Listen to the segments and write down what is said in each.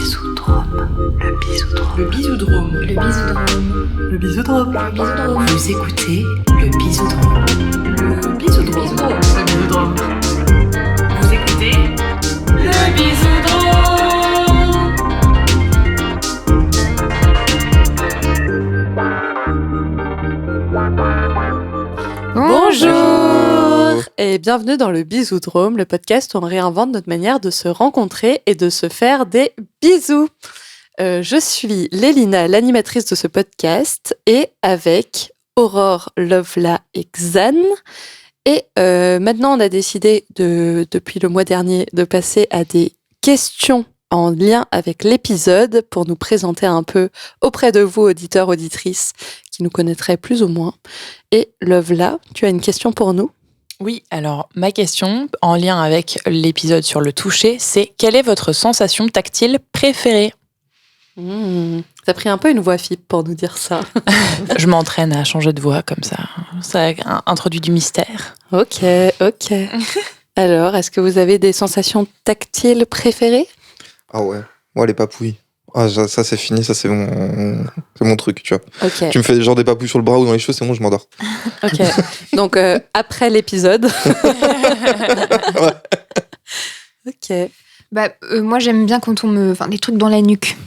Bisoudrome. Le bisoudrome. Le bisoudrome. Le bisoudrome. Le bisoudrome. Le bisoudrome. Vous écoutez le bisoudrome. Le bisoudrome. Le bisoudrome. Vous écoutez le bisoudrome. Bonjour et bienvenue dans le Bisoudrome, le podcast où on réinvente notre manière de se rencontrer et de se faire des bisous. Je suis Lélina, l'animatrice de ce podcast, et avec Aurore, Lovla et Xan. Et maintenant, on a décidé, depuis le mois dernier, de passer à des questions en lien avec l'épisode pour nous présenter un peu auprès de vous, auditeurs, auditrices, qui nous connaîtraient plus ou moins. Et Lovla, tu as une question pour nous ? Oui, alors ma question, en lien avec l'épisode sur le toucher, c'est quelle est votre sensation tactile préférée ? T'as pris un peu une voix fibre pour nous dire ça. Je m'entraîne à changer de voix comme ça. Ça introduit du mystère. Ok. Alors, est-ce que vous avez des sensations tactiles préférées ? Ah ouais, moi les papouilles. Ah ça c'est fini, ça c'est mon truc, tu vois. Ok. Tu me fais genre des papouilles sur le bras ou dans les cheveux, c'est bon, je m'endors. Ok. Donc après l'épisode. Ouais. Ok. Moi j'aime bien quand on me... Enfin, des trucs dans la nuque.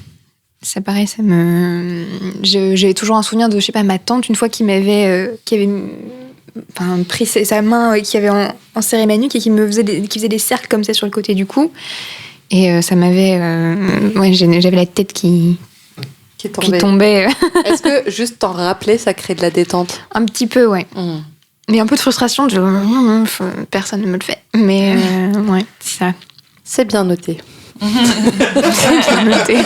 Ça pareil, ça me... J'ai toujours un souvenir de, je sais pas, ma tante, une fois qui avait pris sa main, qui avait enserré ma nuque et qui faisait des cercles comme ça sur le côté du cou. Et ça m'avait... j'avais la tête qui tombait. Est-ce que juste t'en rappeler, ça crée de la détente ? Un petit peu, ouais. Mais un peu de frustration, personne ne me le fait. Mais ouais, c'est ça. C'est bien noté. C'est bien noté.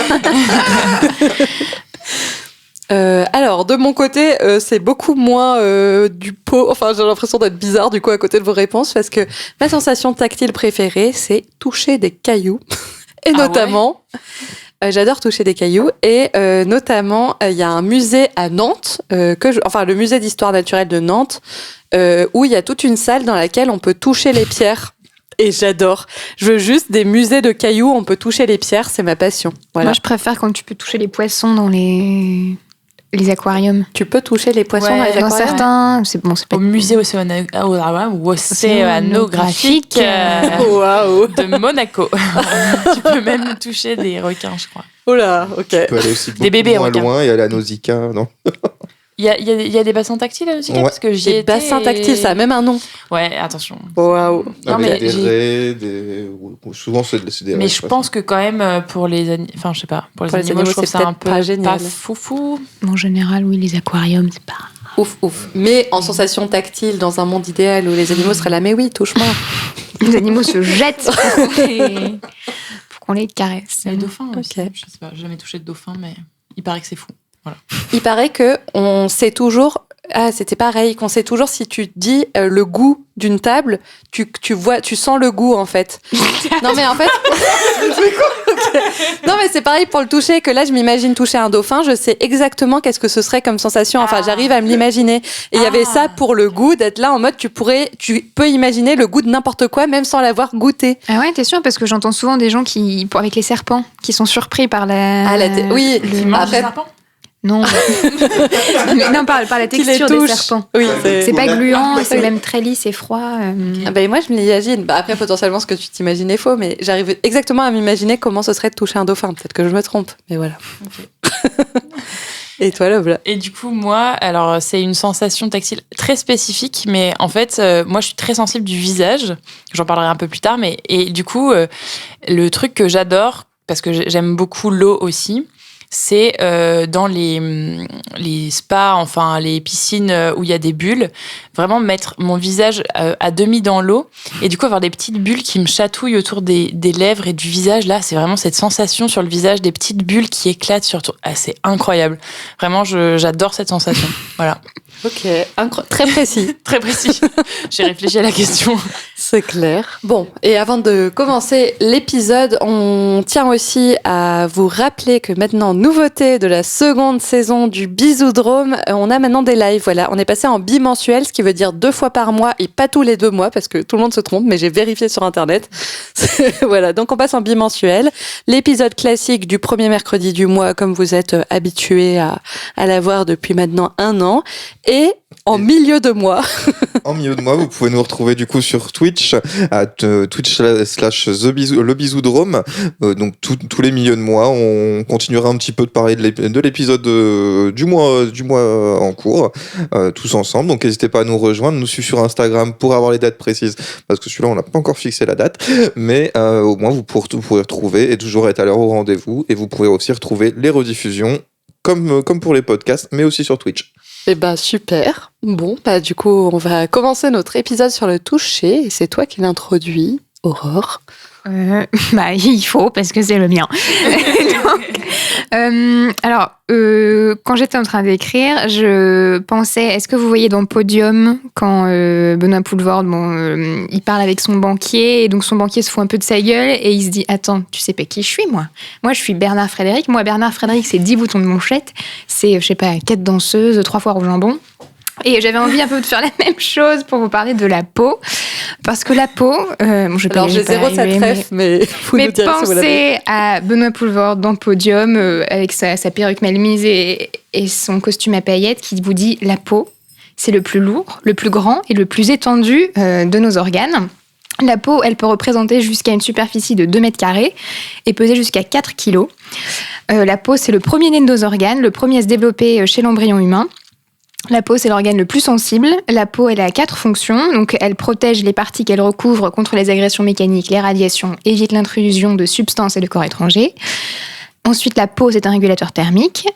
Alors, de mon côté, c'est beaucoup moins du pot. Enfin, j'ai l'impression d'être bizarre du coup à côté de vos réponses parce que ma sensation tactile préférée, c'est toucher des cailloux. Et notamment, j'adore toucher des cailloux. Et notamment, il y a un musée à Nantes, le musée d'histoire naturelle de Nantes, où il y a toute une salle dans laquelle on peut toucher les pierres. Et j'adore. Je veux juste des musées de cailloux, on peut toucher les pierres, c'est ma passion. Voilà. Moi, je préfère quand tu peux toucher les poissons dans les aquariums. Tu peux toucher les poissons dans les aquariums ? Dans certains, c'est bon, c'est pas... Au musée océanographique Waouh. de Monaco. Tu peux même toucher des requins, je crois. Oh là, ok. Tu peux aller aussi Des bébés moins requins. loin et aller à Nausicaa, non ? Il y a des bassins tactiles aussi, Ouais. parce que j'y Des étais bassins tactiles, ça a même un nom. Ouais, attention. Waouh. Non, Avec mais des raies, souvent c'est des Mais raies, je pense que quand même pour les animaux, enfin je sais pas, pour les animaux, je trouve c'est ça un peut-être peu pas génial. pas foufou. En général, oui, les aquariums, c'est pas... Ouf. Mais en sensation tactile, dans un monde idéal où les animaux seraient là, mais oui, touche-moi. Les animaux se jettent pour qu'on les caresse. Les dauphins aussi. Ok. Je sais pas, j'ai jamais touché de dauphin, mais il paraît que c'est fou. Voilà. Il paraît que on sait toujours. Ah, c'était pareil, qu'on sait toujours si tu dis le goût d'une table, tu sens le goût en fait. Non mais en fait, non mais c'est pareil pour le toucher, que là je m'imagine toucher un dauphin, je sais exactement qu'est-ce que ce serait comme sensation. Enfin, j'arrive à me l'imaginer. Et il y avait ça pour le goût, d'être là en mode tu peux imaginer le goût de n'importe quoi même sans l'avoir goûté. Ah ouais, t'es sûr? Parce que j'entends souvent des gens avec les serpents qui sont surpris par la... Oui, après. Non. Non, par la texture des serpents. Oui, c'est pas gluant, c'est même très lisse et froid. Ah bah, moi, je me l'imagine. Après, potentiellement, ce que tu t'imagines est faux, mais j'arrive exactement à m'imaginer comment ce serait de toucher un dauphin. Peut-être que je me trompe, mais voilà. Okay. Et toi, Lovla ? Et du coup, moi, alors, c'est une sensation tactile très spécifique, mais en fait, moi, je suis très sensible du visage. J'en parlerai un peu plus tard, et du coup, le truc que j'adore, parce que j'aime beaucoup l'eau aussi, c'est dans les spas, enfin les piscines où il y a des bulles, vraiment mettre mon visage à demi dans l'eau et du coup avoir des petites bulles qui me chatouillent autour des lèvres et du visage. Là, c'est vraiment cette sensation sur le visage, des petites bulles qui éclatent surtout. Ah, c'est incroyable. Vraiment, j'adore cette sensation. Voilà. Ok, très précis. Très précis. J'ai réfléchi à la question. C'est clair. Bon, et avant de commencer l'épisode, on tient aussi à vous rappeler que maintenant, nouveauté de la seconde saison du Bisoudrome, on a maintenant des lives. Voilà, on est passé en bimensuel, ce qui veut dire 2 fois par mois et pas tous les 2 mois, parce que tout le monde se trompe, mais j'ai vérifié sur Internet. Voilà, donc on passe en bimensuel. L'épisode classique du premier mercredi du mois, comme vous êtes habitués à l'avoir depuis maintenant 1 an. Et en milieu de mois. En milieu de mois, vous pouvez nous retrouver du coup sur Twitch, à le Bisoudrome. Donc tous les milieux de mois, on continuera un petit peu de parler de l'épisode du mois en cours, tous ensemble. Donc n'hésitez pas à nous rejoindre, nous suivre sur Instagram pour avoir les dates précises, parce que celui-là on n'a pas encore fixé la date, mais au moins vous pourrez retrouver et toujours être à l'heure au rendez-vous. Et vous pourrez aussi retrouver les rediffusions comme pour les podcasts, mais aussi sur Twitch. Eh ben super. Bon, bah du coup, on va commencer notre épisode sur le toucher. Et c'est toi qui l'introduis, Aurore. Il faut, parce que c'est le mien. Quand j'étais en train d'écrire, je pensais, est-ce que vous voyez dans Podium, quand Benoît Poelvoorde, il parle avec son banquier, et donc son banquier se fout un peu de sa gueule, et il se dit, attends, tu sais pas qui je suis, moi ? Moi, je suis Bernard Frédéric. Moi, Bernard Frédéric, c'est 10 boutons de manchette, c'est, 4 danseuses, 3 fois au jambon. Et j'avais envie un peu de faire la même chose pour vous parler de la peau. Parce que la peau... Alors, j'ai zéro cette ref, mais vous nous direz si vous l'avez. Pensez à Benoît Poelvoorde dans Podium, avec sa perruque mal mise et son costume à paillettes, qui vous dit la peau, c'est le plus lourd, le plus grand et le plus étendu de nos organes. La peau, elle peut représenter jusqu'à une superficie de 2 mètres carrés et peser jusqu'à 4 kilos. La peau, c'est le premier-né de nos organes, le premier à se développer chez l'embryon humain. La peau, c'est l'organe le plus sensible. La peau, elle a 4 fonctions. Donc, elle protège les parties qu'elle recouvre contre les agressions mécaniques, les radiations, évite l'intrusion de substances et de corps étrangers. Ensuite, la peau, c'est un régulateur thermique.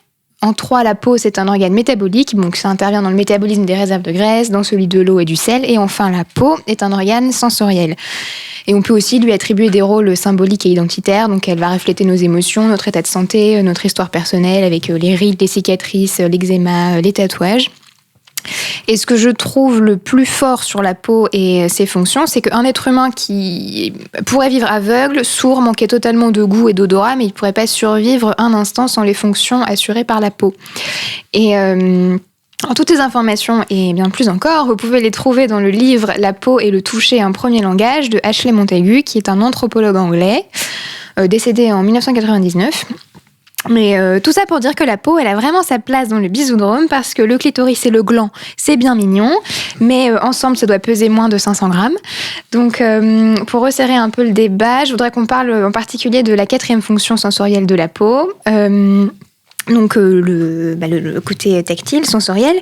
En 3, la peau, c'est un organe métabolique. Donc, ça intervient dans le métabolisme des réserves de graisse, dans celui de l'eau et du sel. Et enfin, la peau est un organe sensoriel. Et on peut aussi lui attribuer des rôles symboliques et identitaires. Donc, elle va refléter nos émotions, notre état de santé, notre histoire personnelle avec les rides, les cicatrices, l'eczéma, les tatouages. Et ce que je trouve le plus fort sur la peau et ses fonctions, c'est qu'un être humain qui pourrait vivre aveugle, sourd, manquer totalement de goût et d'odorat, mais il ne pourrait pas survivre un instant sans les fonctions assurées par la peau. Et toutes ces informations et bien plus encore, vous pouvez les trouver dans le livre « La peau et le toucher, un premier langage » de Ashley Montagu, qui est un anthropologue anglais, décédé en 1999. Mais tout ça pour dire que la peau, elle a vraiment sa place dans le bisoudrome, parce que le clitoris et le gland, c'est bien mignon, mais ensemble, ça doit peser moins de 500 grammes. Donc, pour resserrer un peu le débat, je voudrais qu'on parle en particulier de la 4e fonction sensorielle de la peau. Donc, le côté tactile, sensoriel.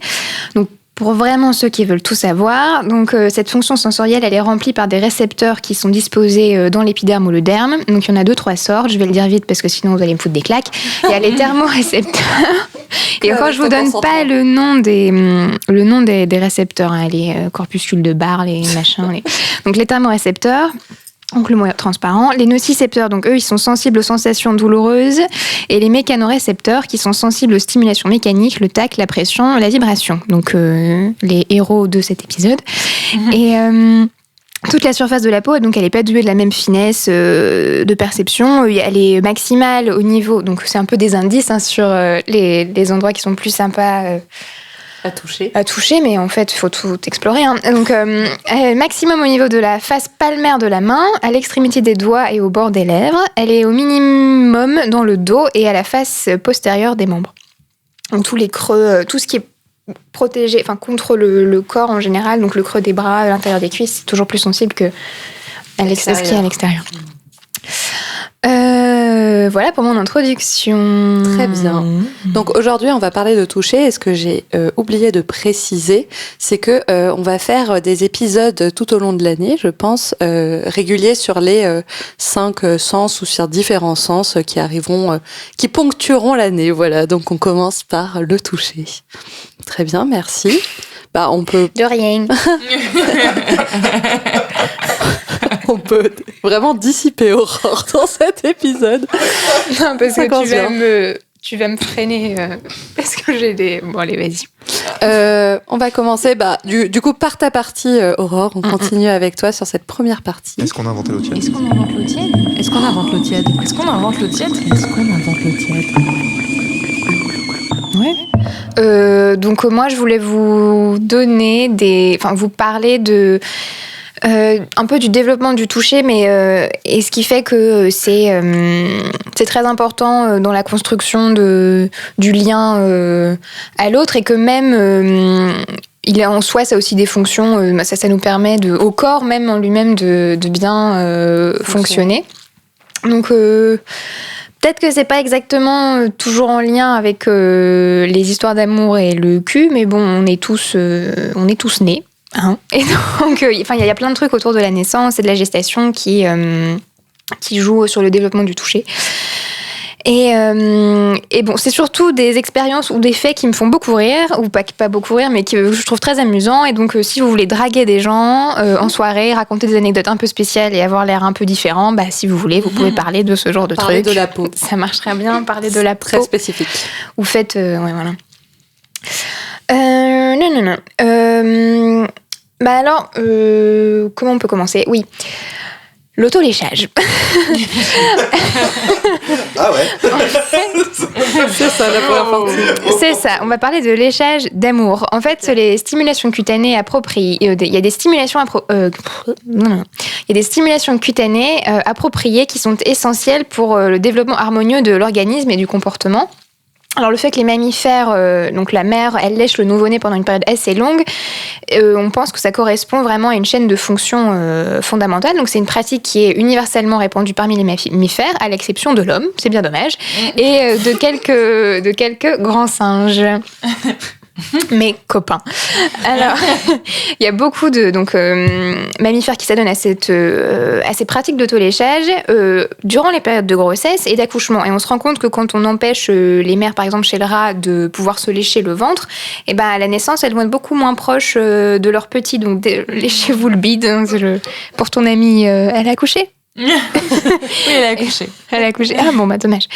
Donc, pour vraiment ceux qui veulent tout savoir, donc cette fonction sensorielle, elle est remplie par des récepteurs qui sont disposés dans l'épiderme ou le derme. Donc il y en a 2-3 sortes. Je vais le dire vite parce que sinon vous allez me foutre des claques. Il y a les thermorécepteurs. Et encore, je vous donne pas le nom des récepteurs, hein, les corpuscules de Barr, les machins. Donc les thermorécepteurs. Donc le mot transparent. Les nocicepteurs, donc eux, ils sont sensibles aux sensations douloureuses, et les mécanorécepteurs qui sont sensibles aux stimulations mécaniques, le tact, la pression, la vibration. Donc les héros de cet épisode. Et toute la surface de la peau, donc elle n'est pas douée de la même finesse de perception. Elle est maximale au niveau, donc c'est un peu des indices sur les endroits qui sont plus sympas. À toucher, mais en fait, il faut tout explorer. Hein. Donc, maximum au niveau de la face palmaire de la main, à l'extrémité des doigts et au bord des lèvres. Elle est au minimum dans le dos et à la face postérieure des membres. Donc, tous les creux, tout ce qui est protégé, enfin, contre le corps en général, donc le creux des bras, l'intérieur des cuisses, c'est toujours plus sensible que ce qui est à l'extérieur. Voilà pour mon introduction. Très bien. Donc aujourd'hui, on va parler de toucher. Et ce que j'ai oublié de préciser, c'est que on va faire des épisodes tout au long de l'année, je pense, réguliers sur les 5 sens ou sur différents sens qui arriveront, qui ponctueront l'année. Voilà. Donc on commence par le toucher. Très bien, merci. On peut. De rien. On peut vraiment dissiper Aurore dans cet épisode. Non, parce que tu vas me freiner parce que j'ai des... Bon, allez, vas-y. On va commencer du coup par ta partie, Aurore. On continue avec toi sur cette première partie. Est-ce qu'on a inventé l'eau tiède? Est-ce qu'on invente l'eau tiède? Est-ce qu'on invente l'eau tiède? Est-ce qu'on invente l'eau tiède? Est-ce qu'on invente l'eau tiède? Donc moi, je voulais vous vous parler de un peu du développement du toucher, et ce qui fait que c'est très important dans la construction du lien à l'autre, et que même il en soi, ça a aussi des fonctions. Ça nous permet au corps même en lui-même de bien fonctionner. Donc peut-être que c'est pas exactement toujours en lien avec les histoires d'amour et le cul, mais bon, on est tous nés. Hein. Et donc, il y a plein de trucs autour de la naissance et de la gestation qui jouent sur le développement du toucher. Et bon, c'est surtout des expériences ou des faits qui me font beaucoup rire, ou pas beaucoup rire, mais que je trouve très amusants. Et donc, si vous voulez draguer des gens en soirée, raconter des anecdotes un peu spéciales et avoir l'air un peu différent, si vous voulez, vous pouvez parler de ce genre de Parler trucs. de la peau. Ça marcherait bien, parler de la peau. Très spécifique. Ou faites... ouais, voilà. Alors, comment on peut commencer? Oui. L'auto-léchage. Ah ouais. C'est ça, la première partie. C'est ça, on va parler de léchage d'amour. En fait, les stimulations cutanées appropriées, il y a des stimulations cutanées appropriées qui sont essentielles pour le développement harmonieux de l'organisme et du comportement. Alors le fait que les mammifères, donc la mère, elle lèche le nouveau-né pendant une période assez longue, on pense que ça correspond vraiment à une chaîne de fonctions fondamentales. Donc c'est une pratique qui est universellement répandue parmi les mammifères, à l'exception de l'homme, c'est bien dommage, et de quelques grands singes. Mes copains. Alors, il y a beaucoup de mammifères qui s'adonnent à ces pratiques d'autoléchage durant les périodes de grossesse et d'accouchement. Et on se rend compte que quand on empêche les mères, par exemple chez le rat, de pouvoir se lécher le ventre, à la naissance, elles vont être beaucoup moins proches de leur petit. Donc, léchez-vous le bide. Hein, pour ton amie, elle a accouché? Oui, elle a accouché. Elle a accouché. Ah bon, dommage.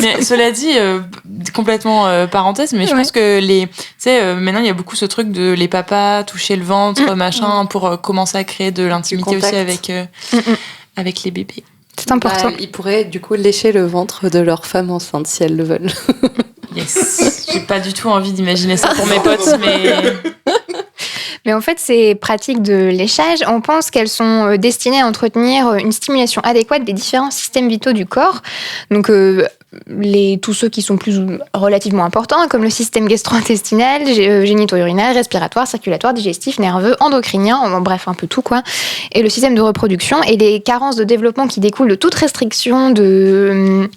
Mais cela dit, complètement parenthèse, mais je pense que maintenant il y a beaucoup ce truc de les papas toucher le ventre, machin, pour commencer à créer de l'intimité aussi avec les bébés. C'est important. Ils pourraient du coup lécher le ventre de leur femme enceinte si elles le veulent. Yes. J'ai pas du tout envie d'imaginer ça pour mes potes, mais... Mais en fait, ces pratiques de léchage, on pense qu'elles sont destinées à entretenir une stimulation adéquate des différents systèmes vitaux du corps. Donc, tous ceux qui sont relativement importants, comme le système gastro-intestinal, génito-urinaire, respiratoire, circulatoire, digestif, nerveux, endocrinien, bref, un peu tout, quoi. Et le système de reproduction et les carences de développement qui découlent de toute restriction de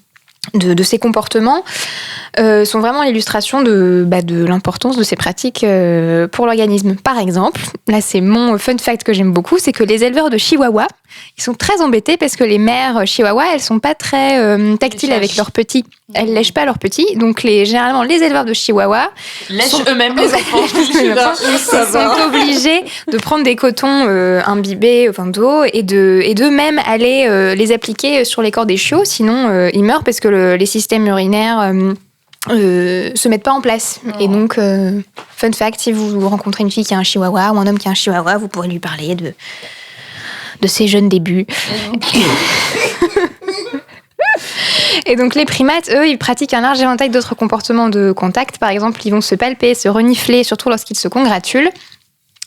ces comportements sont vraiment l'illustration de l'importance de ces pratiques pour l'organisme. Par exemple, là c'est mon fun fact que j'aime beaucoup, c'est que les éleveurs de chihuahua, ils sont très embêtés parce que les mères chihuahua, elles sont pas très tactiles avec leurs petits. Elles lèchent pas leurs petits, donc généralement les éleveurs de chihuahua lèchent eux-mêmes les enfants. Ils sont obligés de prendre des cotons imbibés d'eau et d'eux-mêmes aller les appliquer sur les corps des chiots, sinon ils meurent parce que les systèmes urinaires se mettent pas en place. Et donc, fun fact, si vous rencontrez une fille qui a un chihuahua ou un homme qui a un chihuahua, vous pourrez lui parler de ses jeunes débuts. Et donc les primates, eux, ils pratiquent un large éventail d'autres comportements de contact. Par exemple, ils vont se palper, se renifler, surtout lorsqu'ils se congratulent.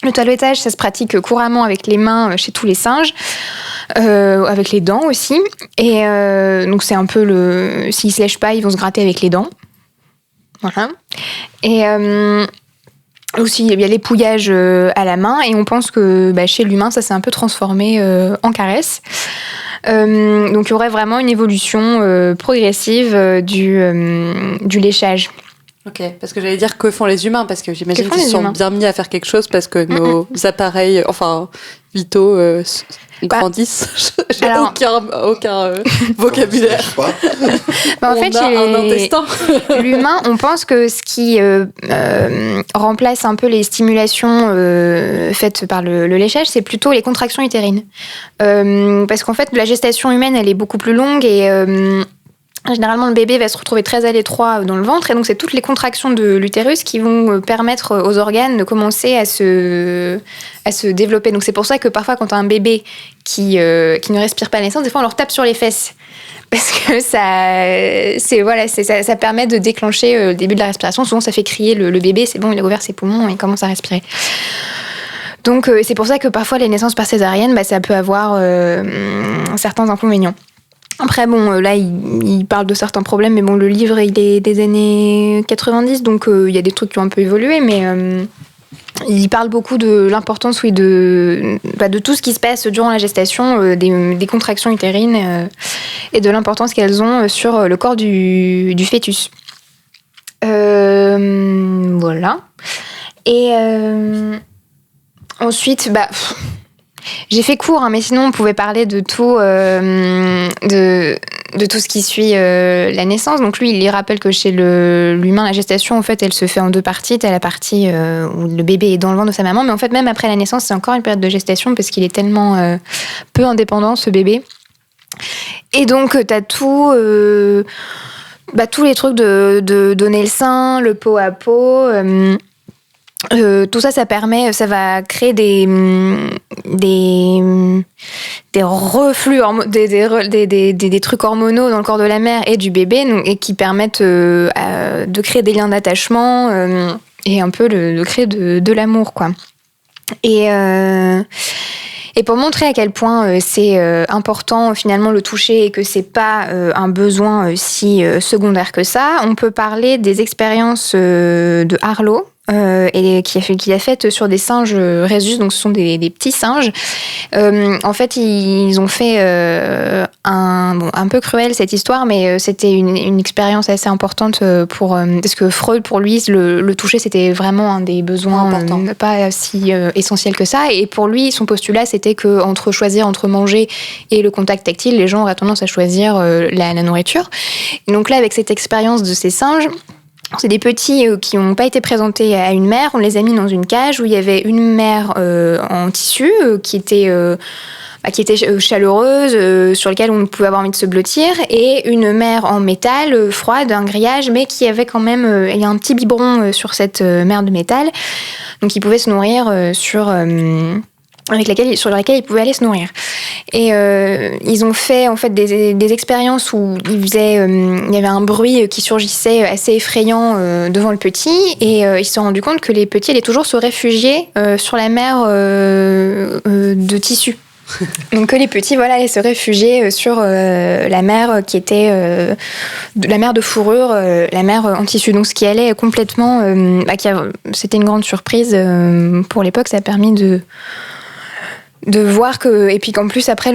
Le toilettage, ça se pratique couramment avec les mains chez tous les singes, avec les dents aussi. Et donc c'est un peu s'ils se lèchent pas, ils vont se gratter avec les dents. Voilà. Et aussi, il y a l'épouillage à la main, et on pense que chez l'humain, ça s'est un peu transformé en caresse. Donc il y aurait vraiment une évolution progressive du léchage. Ok, parce que j'allais dire que font les humains, parce que j'imagine qu'ils sont bien mis à faire quelque chose parce que nos appareils, vitaux grandissent. J'ai aucun vocabulaire. En fait, un intestin. L'humain, on pense que ce qui remplace un peu les stimulations faites par le léchage, c'est plutôt les contractions utérines. Parce qu'en fait, la gestation humaine, elle est beaucoup plus longue et généralement, le bébé va se retrouver très à l'étroit dans le ventre, et donc c'est toutes les contractions de l'utérus qui vont permettre aux organes de commencer à se développer. Donc c'est pour ça que parfois, quand tu as un bébé qui ne respire pas à la naissance, des fois on leur tape sur les fesses. Parce que ça permet de déclencher le début de la respiration. Souvent, ça fait crier le bébé, c'est bon, il a ouvert ses poumons et il commence à respirer. Donc c'est pour ça que parfois les naissances par césarienne, ça peut avoir certains inconvénients. Après, bon, là, il parle de certains problèmes, mais bon, le livre, il est des années 90, donc il y a des trucs qui ont un peu évolué, mais il parle beaucoup de l'importance, oui, de tout ce qui se passe durant la gestation, des contractions utérines, et de l'importance qu'elles ont sur le corps du fœtus. Voilà. Et ensuite, j'ai fait court, hein, mais sinon on pouvait parler de tout, de tout ce qui suit la naissance. Donc lui, il rappelle que chez l'humain, la gestation, en fait, elle se fait en deux parties. T'as la partie où le bébé est dans le ventre de sa maman, mais en fait, même après la naissance, c'est encore une période de gestation parce qu'il est tellement peu indépendant, ce bébé. Et donc, t'as tout... tous les trucs de donner le sein, le pot à pot... tout ça, ça va créer des reflux, des trucs hormonaux dans le corps de la mère et du bébé, et qui permettent de créer des liens d'attachement et un peu de créer de l'amour, quoi. Et pour montrer à quel point c'est important finalement le toucher et que c'est pas un besoin si secondaire que ça, on peut parler des expériences de Harlow. Qu'il a fait sur des singes rhésus, donc ce sont des petits singes. En fait, ils ont fait un peu cruel cette histoire, mais c'était une expérience assez importante parce que Freud, pour lui, le toucher, c'était vraiment un des besoins pas si essentiel que ça. Et pour lui, son postulat, c'était que choisir entre manger et le contact tactile, les gens auraient tendance à choisir la nourriture. Et donc là, avec cette expérience de ces singes, c'est des petits qui n'ont pas été présentés à une mère. On les a mis dans une cage où il y avait une mère en tissu qui était chaleureuse, sur laquelle on pouvait avoir envie de se blottir, et une mère en métal, froide, un grillage, mais qui avait quand même il y a un petit biberon sur cette mère de métal. Donc ils pouvaient se nourrir sur laquelle ils pouvaient aller se nourrir. Et ils ont fait en fait des expériences où il y avait un bruit qui surgissait assez effrayant devant le petit, et ils se sont rendus compte que les petits allaient toujours se réfugier sur la mère de tissu. Donc que les petits allaient se réfugier sur la mère qui était la mère de fourrure, la mère en tissu. Donc ce qui allait complètement... c'était une grande surprise pour l'époque. Ça a permis de voir que, et puis qu'en plus après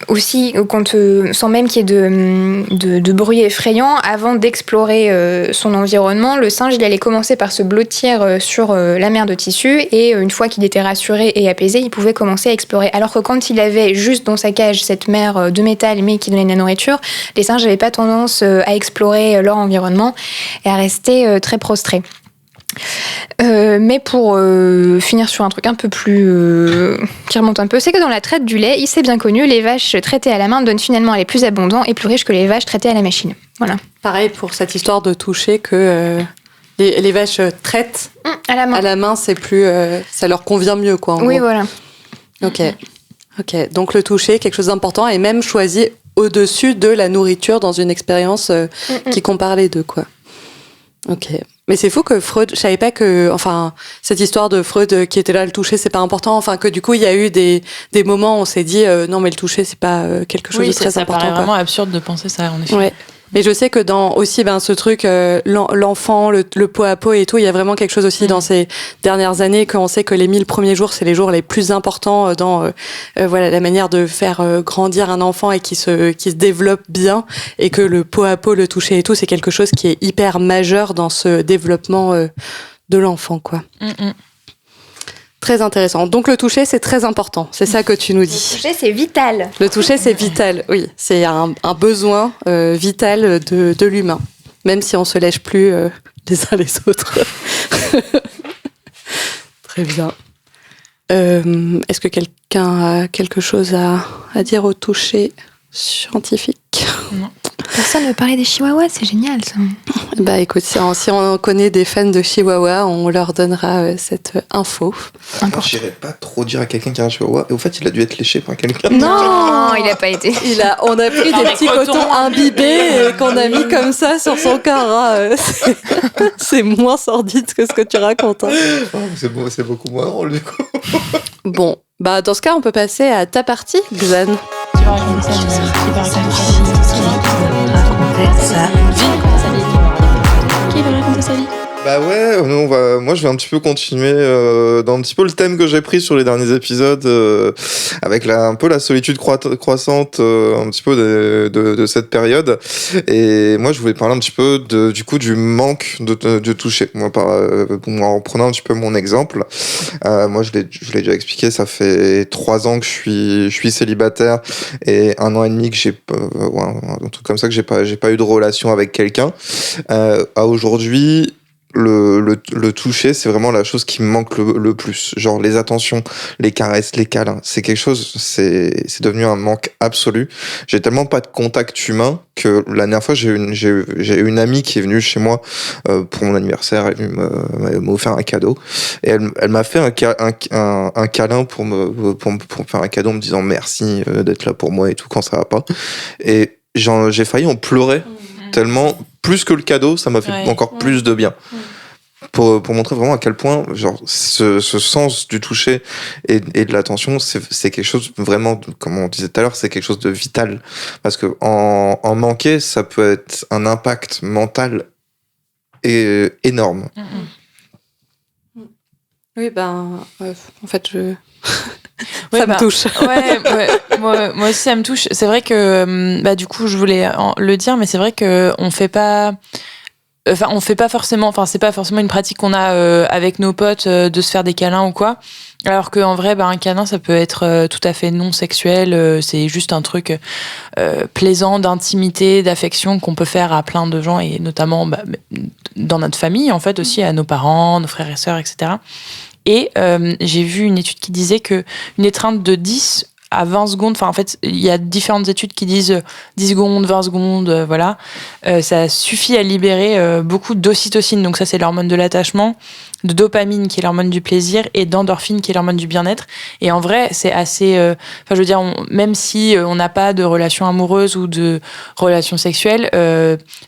aussi quand sans même qu'il y ait de bruit effrayant, avant d'explorer son environnement, le singe il allait commencer par se blottir sur la mère de tissu, et une fois qu'il était rassuré et apaisé, il pouvait commencer à explorer. Alors que quand il avait juste dans sa cage cette mère de métal mais qui donnait de la nourriture, les singes n'avaient pas tendance à explorer leur environnement et à rester très prostrés. Mais pour finir sur un truc un peu plus qui remonte un peu, c'est que dans la traite du lait, il s'est bien connu, les vaches traitées à la main donnent finalement un lait plus abondant et plus riche que les vaches traitées à la machine. Voilà. Pareil pour cette histoire de toucher, que les vaches traitent à la main, c'est plus, ça leur convient mieux, quoi. Oui, gros. Voilà. Ok. Donc le toucher, quelque chose d'important, et même choisi au-dessus de la nourriture dans une expérience qui compare les deux, quoi. Ok. Mais c'est fou que Freud, je savais pas que, enfin, cette histoire de Freud qui était là, le toucher, c'est pas important, enfin, que du coup, il y a eu des moments où on s'est dit, non, mais le toucher, c'est pas quelque chose de très important. Ça paraît vraiment absurde de penser ça, en effet. Ouais. Mais je sais que dans aussi ce truc, l'enfant, le pot à pot et tout, il y a vraiment quelque chose aussi dans ces dernières années, qu'on sait que les 1000 premiers jours, c'est les jours les plus importants dans la manière de faire grandir un enfant et qui se développe bien, et que le pot à pot, le toucher et tout, c'est quelque chose qui est hyper majeur dans ce développement de l'enfant, quoi. Très intéressant. Donc le toucher, c'est très important. C'est ça que tu nous dis. Le toucher, c'est vital. Le toucher, c'est vital, oui. C'est un besoin vital de l'humain. Même si on se lèche plus les uns les autres. Très bien. Est-ce que quelqu'un a quelque chose à dire au toucher scientifique ? Non. Personne ne veut parler des chihuahuas, c'est génial ça. Bah écoute, si on connaît des fans de Chihuahua, on leur donnera cette info. J'irais pas trop dire à quelqu'un qui a un chihuahua. Et au fait, il a dû être léché par quelqu'un. Non, il a pas été. On a pris des petits cotons imbibés et qu'on a mis comme ça sur son corps. Hein. C'est moins sordide que ce que tu racontes. Hein. Oh, c'est beaucoup moins drôle du coup. Bon, bah dans ce cas, on peut passer à ta partie, Xan. Qui va raconter ça, qui va raconter ça. Qui va raconter sa vie? Bah ouais, moi je vais un petit peu continuer dans un petit peu le thème que j'ai pris sur les derniers épisodes avec un peu la solitude croissante un petit peu de cette période. Et moi je voulais parler un petit peu du manque de toucher. Moi en prenant un petit peu mon exemple, moi je l'ai déjà expliqué, ça fait 3 ans que je suis célibataire et 1 an et demi que un truc comme ça que j'ai pas eu de relation avec quelqu'un. À aujourd'hui, le toucher, c'est vraiment la chose qui me manque le plus. Genre les attentions, les caresses, les câlins, c'est quelque chose, c'est devenu un manque absolu. J'ai tellement pas de contact humain que la dernière fois, j'ai eu une amie qui est venue chez moi pour mon anniversaire. Elle m'a offert un cadeau et elle m'a fait un câlin pour me faire un cadeau en me disant merci d'être là pour moi et tout quand ça va pas. Et j'ai failli en pleurer tellement, plus que le cadeau, ça m'a fait encore plus de bien. Pour montrer vraiment à quel point genre ce sens du toucher et de l'attention, c'est quelque chose vraiment, comme on disait tout à l'heure, c'est quelque chose de vital, parce que en manquer, ça peut être un impact mental énorme. Oui, en fait, Ouais, ça me touche. Ouais, moi aussi ça me touche. C'est vrai que du coup je voulais le dire, mais c'est vrai que on fait pas forcément, c'est pas forcément une pratique qu'on a avec nos potes de se faire des câlins ou quoi. Alors qu'en vrai, un câlin, ça peut être tout à fait non sexuel. C'est juste un truc plaisant, d'intimité, d'affection qu'on peut faire à plein de gens, et notamment dans notre famille, en fait, aussi à nos parents, nos frères et sœurs, etc. Et j'ai vu une étude qui disait que une étreinte de 10 à 20 secondes, en fait, il y a différentes études qui disent 10 secondes, 20 secondes, voilà. Ça suffit à libérer beaucoup d'ocytocine, donc ça c'est l'hormone de l'attachement, de dopamine qui est l'hormone du plaisir et d'endorphine qui est l'hormone du bien-être. Et en vrai, c'est assez... je veux dire, même si on n'a pas de relation amoureuse ou de relation sexuelle,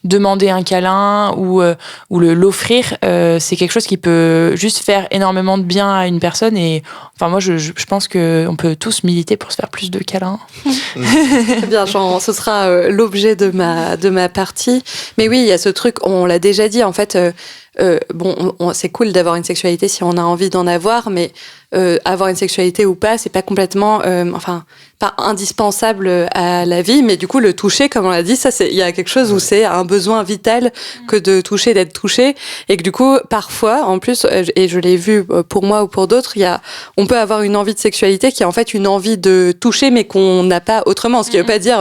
demander un câlin ou l'offrir, c'est quelque chose qui peut juste faire énormément de bien à une personne. Et moi, je pense qu'on peut tous militer pour se faire plus de câlins. Très bien, ce sera l'objet de ma partie. Mais oui, il y a ce truc, on l'a déjà dit, en fait... c'est cool d'avoir une sexualité si on a envie d'en avoir, mais avoir une sexualité ou pas, c'est pas complètement, pas indispensable à la vie, mais du coup, le toucher, comme on l'a dit, il y a quelque chose où c'est un besoin vital que de toucher, d'être touché, et que du coup, parfois, en plus, et je l'ai vu pour moi ou pour d'autres, on peut avoir une envie de sexualité qui est en fait une envie de toucher, mais qu'on n'a pas autrement, ce qui veut pas dire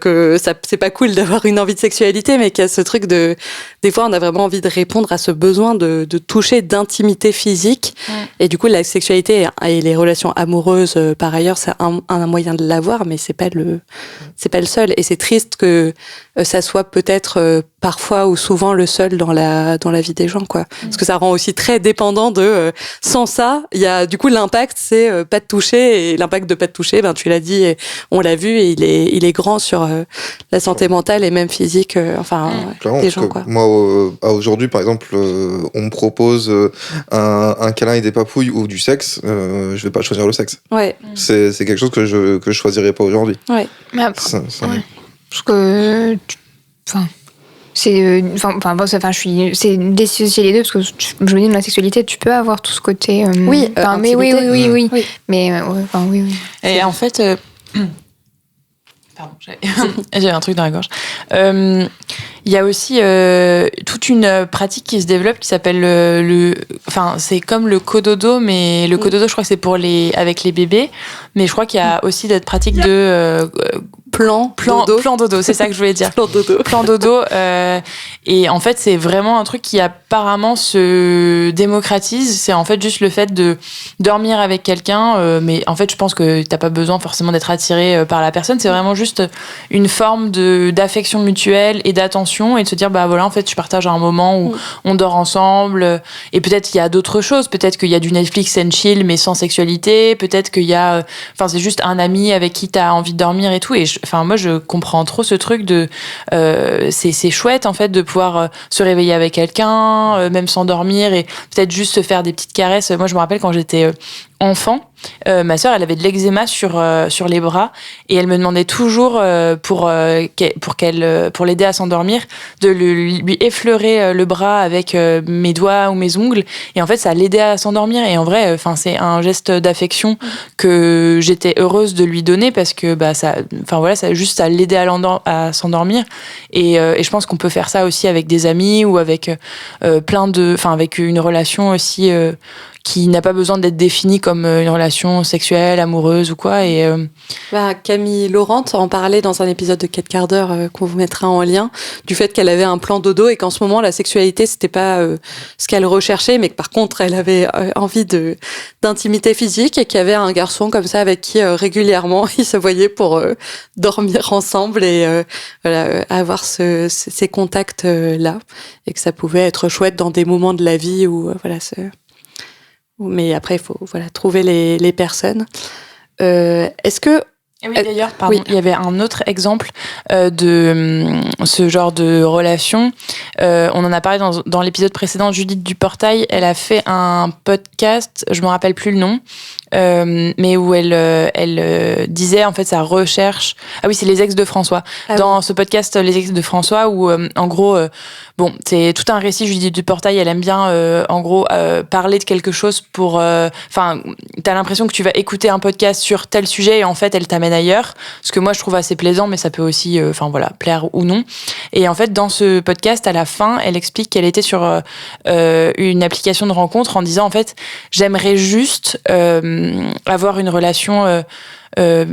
que c'est pas cool d'avoir une envie de sexualité, mais qu'il y a ce truc des fois, on a vraiment envie de répondre à ce besoin de toucher, d'intimité physique, et du coup, la sexualité et les relations amoureuses, par ailleurs, c'est un moyen de l'avoir, mais c'est pas le seul. Et c'est triste que ça soit peut-être parfois ou souvent le seul dans la vie des gens, quoi. Parce que ça rend aussi très dépendant de sans ça, il y a du coup l'impact, c'est pas de toucher, et l'impact de pas de toucher, tu l'as dit, et on l'a vu, et il est grand sur la santé mentale et même physique, des gens, quoi. Moi, aujourd'hui, par exemple, on me propose un câlin et des papouilles ou du sexe, je vais pas choisir le sexe. Ouais. C'est quelque chose que je choisirais pas aujourd'hui. Ouais. Mais après, parce que c'est c'est dissocier les deux, parce que je me dis, dans la sexualité tu peux avoir tout ce côté oui. Mais oui. Et en fait pardon, j'avais un truc dans la gorge. Il y a aussi toute une pratique qui se développe qui s'appelle c'est comme le cododo, mais le cododo, je crois que c'est avec les bébés, mais je crois qu'il y a aussi d'autres pratiques de plan dodo, c'est ça que je voulais dire. plan dodo. Plan dodo. Et en fait, c'est vraiment un truc qui apparemment se démocratise. C'est en fait juste le fait de dormir avec quelqu'un. Mais en fait, je pense que t'as pas besoin forcément d'être attiré par la personne. C'est vraiment juste une forme d'affection mutuelle et d'attention et de se dire, bah voilà, en fait, je partage un moment où on dort ensemble. Et peut-être qu'il y a d'autres choses. Peut-être qu'il y a du Netflix and chill, mais sans sexualité. Peut-être qu'il y a, enfin, c'est juste un ami avec qui t'as envie de dormir et tout. Et moi, je comprends trop ce truc de, c'est chouette, en fait, de pouvoir se réveiller avec quelqu'un, même sans dormir et peut-être juste se faire des petites caresses. Moi, je me rappelle quand j'étais enfant, ma sœur, elle avait de l'eczéma sur les bras et elle me demandait toujours pour l'aider à s'endormir de lui effleurer le bras avec mes doigts ou mes ongles et en fait ça l'aidait à s'endormir et en vrai c'est un geste d'affection que j'étais heureuse de lui donner parce que ça l'aidait à s'endormir et je pense qu'on peut faire ça aussi avec des amis ou avec avec une relation aussi qui n'a pas besoin d'être définie comme une relation sexuelle, amoureuse ou quoi. Et Camille Laurent en parlait dans un épisode de 4 quarts d'heure qu'on vous mettra en lien, du fait qu'elle avait un plan dodo et qu'en ce moment, la sexualité, c'était pas ce qu'elle recherchait, mais que par contre, elle avait envie d'intimité physique et qu'il y avait un garçon comme ça avec qui régulièrement, ils se voyaient pour dormir ensemble et avoir ces contacts-là. Et que ça pouvait être chouette dans des moments de la vie où, mais après, il faut trouver les personnes. Est-ce que... Oui, d'ailleurs, il y avait un autre exemple de ce genre de relation. On en a parlé dans l'épisode précédent. Judith Duportail, elle a fait un podcast, je me rappelle plus le nom, mais où elle disait en fait sa recherche. Ah oui, c'est les ex de François. Dans ce podcast, les ex de François, où en gros, c'est tout un récit. Judith Duportail, elle aime bien en gros parler de quelque chose pour. T'as l'impression que tu vas écouter un podcast sur tel sujet et en fait, elle t'amène ailleurs. Ce que moi je trouve assez plaisant, mais ça peut aussi, plaire ou non. Et en fait, dans ce podcast, à la fin, elle explique qu'elle était sur une application de rencontre en disant en fait, j'aimerais juste avoir une relation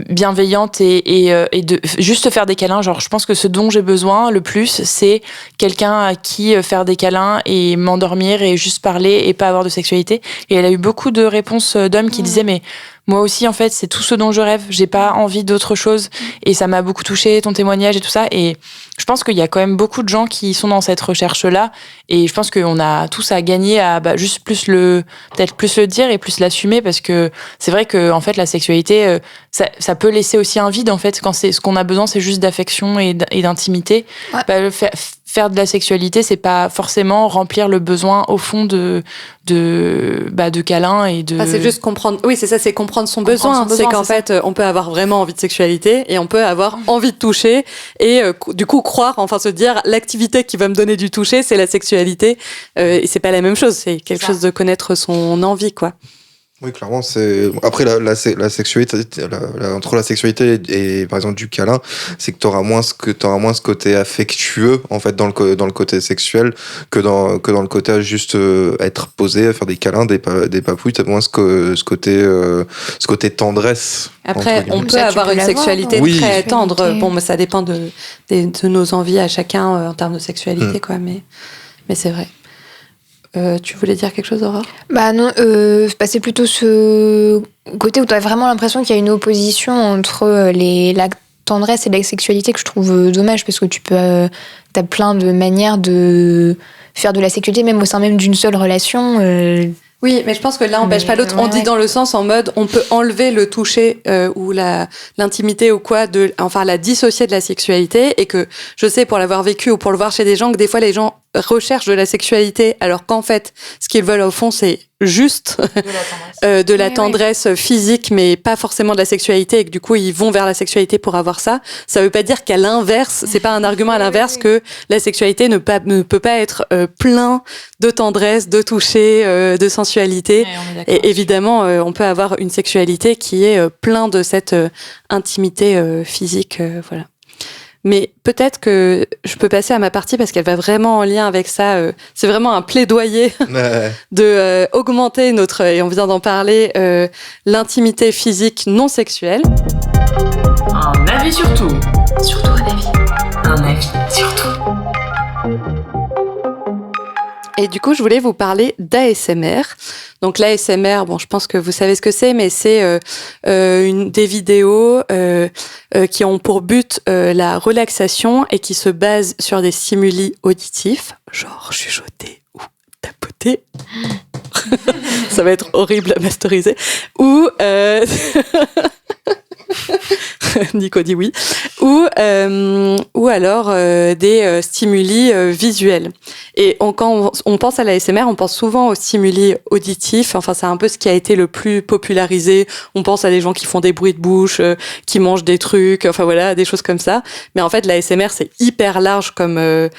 bienveillante et de juste faire des câlins. Genre, je pense que ce dont j'ai besoin le plus, c'est quelqu'un à qui faire des câlins et m'endormir et juste parler et pas avoir de sexualité. Et elle a eu beaucoup de réponses d'hommes qui disaient mais moi aussi, en fait, c'est tout ce dont je rêve. J'ai pas envie d'autre chose. Et ça m'a beaucoup touchée, ton témoignage et tout ça. Et je pense qu'il y a quand même beaucoup de gens qui sont dans cette recherche-là. Et je pense qu'on a tous à gagner à juste peut-être plus le dire et plus l'assumer parce que c'est vrai que, en fait, la sexualité, ça peut laisser aussi un vide, en fait, quand ce qu'on a besoin, c'est juste d'affection et d'intimité. Ouais. Faire de la sexualité, c'est pas forcément remplir le besoin au fond de câlins et de. C'est juste comprendre. Oui, c'est ça, c'est comprendre son besoin. C'est qu'en fait, on peut avoir vraiment envie de sexualité et on peut avoir envie de toucher et du coup croire, se dire l'activité qui va me donner du toucher, c'est la sexualité et c'est pas la même chose. C'est quelque chose de connaître son envie, quoi. Oui, clairement, c'est après la sexualité, entre la sexualité et par exemple du câlin, c'est que t'auras moins ce côté affectueux en fait dans le côté sexuel que dans le côté à juste être posé, à faire des câlins, des papouilles. T'as moins ce côté tendresse. Après, on peut avoir une sexualité très tendre. Bon, mais ça dépend de nos envies à chacun en termes de sexualité, quoi. Mais c'est vrai. Tu voulais dire quelque chose, Aurore ? Non, c'est plutôt ce côté où tu as vraiment l'impression qu'il y a une opposition entre la tendresse et la sexualité que je trouve dommage parce que t'as plein de manières de faire de la sexualité même au sein même d'une seule relation. Oui, mais je pense que l'un n'empêche pas l'autre. On dit dans le sens en mode, on peut enlever le toucher ou l'intimité ou quoi, la dissocier de la sexualité et que je sais pour l'avoir vécu ou pour le voir chez des gens que des fois les gens recherchent de la sexualité alors qu'en fait, ce qu'ils veulent au fond, c'est juste de la tendresse physique mais pas forcément de la sexualité et que du coup ils vont vers la sexualité pour avoir ça. Ça veut pas dire qu'à l'inverse, c'est pas un argument à l'inverse que la sexualité ne peut pas être plein de tendresse, de toucher, de sensualité. Et évidemment, on peut avoir une sexualité qui est plein de cette intimité physique, voilà. Mais peut-être que je peux passer à ma partie parce qu'elle va vraiment en lien avec ça. C'est vraiment un plaidoyer de augmenter et on vient d'en parler, l'intimité physique non sexuelle. Un avis sur tout. Surtout un avis. Un avis sur tout. Et du coup, je voulais vous parler d'ASMR. Donc l'ASMR, bon, je pense que vous savez ce que c'est, mais c'est des vidéos qui ont pour but la relaxation et qui se basent sur des stimuli auditifs, genre chuchoter ou tapoter. Ça va être horrible à masteriser. Ou Nico dit oui. Ou alors des stimuli visuels. Et quand on pense à l'ASMR, on pense souvent aux stimuli auditifs. Enfin, c'est un peu ce qui a été le plus popularisé. On pense à des gens qui font des bruits de bouche, qui mangent des trucs, enfin voilà, des choses comme ça. Mais en fait, l'ASMR, c'est hyper large comme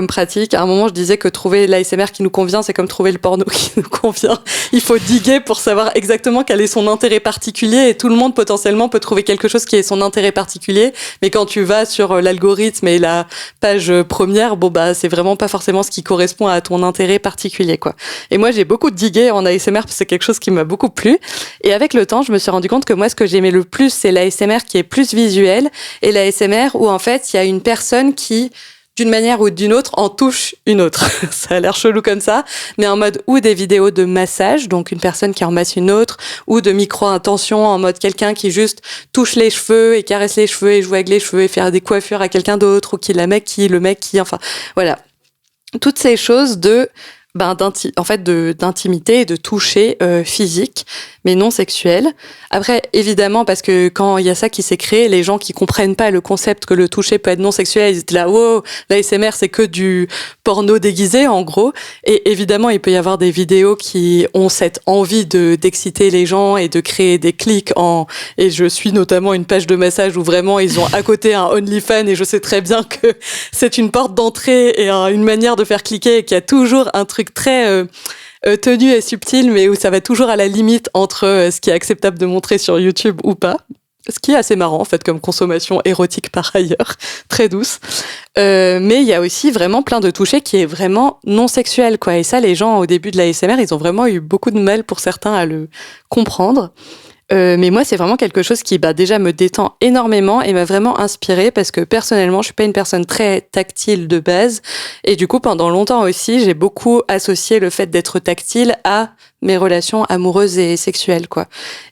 pratique. À un moment, je disais que trouver l'ASMR qui nous convient, c'est comme trouver le porno qui nous convient. Il faut diguer pour savoir exactement quel est son intérêt particulier, et tout le monde potentiellement peut trouver quelque chose qui est son intérêt particulier. Mais quand tu vas sur l'algorithme et la page première, bon bah c'est vraiment pas forcément ce qui correspond à ton intérêt particulier, quoi. Et moi, j'ai beaucoup digué en ASMR parce que c'est quelque chose qui m'a beaucoup plu. Et avec le temps, je me suis rendu compte que moi, ce que j'aimais le plus, c'est l'ASMR qui est plus visuel, et l'ASMR où en fait, il y a une personne qui, d'une manière ou d'une autre, en touche une autre. Ça a l'air chelou comme ça, mais en mode ou des vidéos de massage, donc une personne qui en masse une autre, ou de micro-intention en mode quelqu'un qui juste touche les cheveux et caresse les cheveux et joue avec les cheveux et faire des coiffures à quelqu'un d'autre, ou qui le mec qui, enfin, voilà. Toutes ces choses d'intimité et de toucher physique, mais non sexuel. Après, évidemment, parce que quand il y a ça qui s'est créé, les gens qui comprennent pas le concept que le toucher peut être non sexuel, ils étaient là, wow, l'ASMR c'est que du porno déguisé, en gros. Et évidemment, il peut y avoir des vidéos qui ont cette envie d'exciter les gens et de créer des clics et je suis notamment une page de massage où vraiment ils ont à côté un OnlyFans, et je sais très bien que c'est une porte d'entrée et une manière de faire cliquer, et qu'il y a toujours un truc très tenu et subtil, mais où ça va toujours à la limite entre ce qui est acceptable de montrer sur YouTube ou pas. Ce qui est assez marrant, en fait, comme consommation érotique par ailleurs, très douce. Mais il y a aussi vraiment plein de touchés qui est vraiment non sexuel, quoi. Et ça, les gens, au début de l'ASMR, ils ont vraiment eu beaucoup de mal, pour certains, à le comprendre. Mais moi, c'est vraiment quelque chose qui, déjà me détend énormément et m'a vraiment inspirée, parce que personnellement, je suis pas une personne très tactile de base. Et du coup, pendant longtemps aussi, j'ai beaucoup associé le fait d'être tactile à mes relations amoureuses et sexuelles, quoi.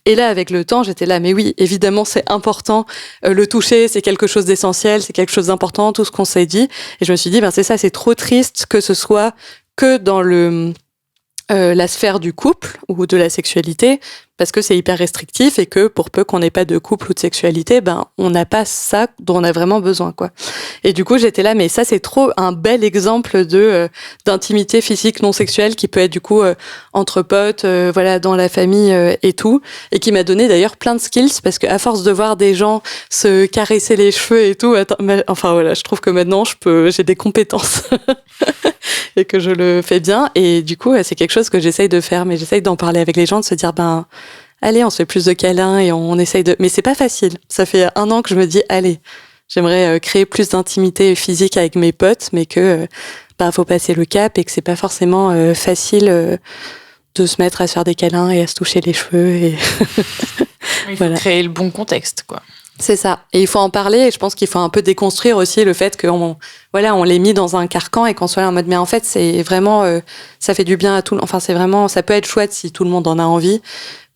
Et là, avec le temps, j'étais là, mais oui, évidemment, c'est important. Le toucher, c'est quelque chose d'essentiel, c'est quelque chose d'important, tout ce qu'on s'est dit. Et je me suis dit, c'est ça, c'est trop triste que ce soit que dans la sphère du couple ou de la sexualité, parce que c'est hyper restrictif, et que pour peu qu'on n'ait pas de couple ou de sexualité, on n'a pas ça dont on a vraiment besoin, quoi. Et du coup, j'étais là, mais ça, c'est trop un bel exemple d'intimité physique non sexuelle qui peut être du coup entre potes, voilà, dans la famille et tout, et qui m'a donné d'ailleurs plein de skills, parce que à force de voir des gens se caresser les cheveux et tout, enfin voilà, je trouve que maintenant j'ai des compétences et que je le fais bien, et du coup, c'est quelque chose que j'essaye de faire, mais j'essaye d'en parler avec les gens, de se dire, allez, on se fait plus de câlins et on essaye de... Mais c'est pas facile. Ça fait 1 an que je me dis, allez, j'aimerais créer plus d'intimité physique avec mes potes, mais que faut passer le cap, et que c'est pas forcément facile de se mettre à se faire des câlins et à se toucher les cheveux. Et il faut créer le bon contexte, quoi. C'est ça. Et il faut en parler, et je pense qu'il faut un peu déconstruire aussi le fait qu'on l'ait mis dans un carcan, et qu'on soit là en mode, mais en fait, c'est vraiment, ça fait du bien à tout le monde. Enfin, c'est vraiment, ça peut être chouette si tout le monde en a envie,